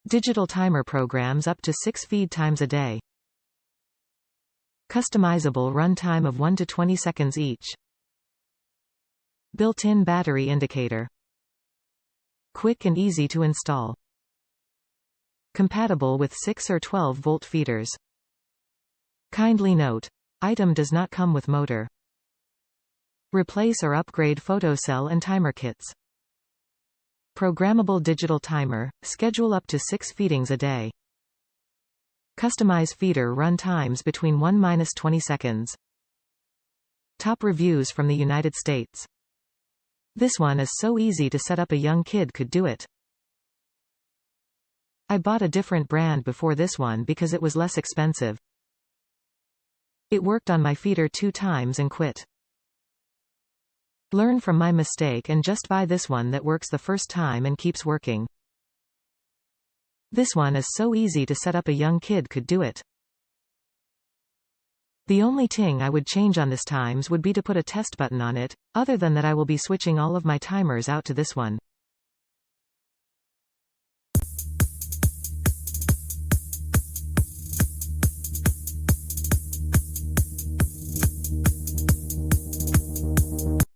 Digital timer programs up to 6 feed times a day. Customizable run time of 1 to 20 seconds each. Built-in battery indicator. Quick and easy to install. Compatible with 6 or 12-volt feeders. Kindly note: item does not come with motor. Replace or upgrade photocell and timer kits. Programmable digital timer, schedule up to 6 feedings a day. Customize feeder run times between 1–20 seconds. Top reviews from the United States. This one is so easy to set up, a young kid could do it. I bought a different brand before this one because it was less expensive. It worked on my feeder 2 times and quit. Learn from my mistake and just buy this one that works the first time and keeps working. This one is so easy to set up, a young kid could do it. The only thing I would change on this times would be to put a test button on it. Other than that, I will be switching all of my timers out to this one.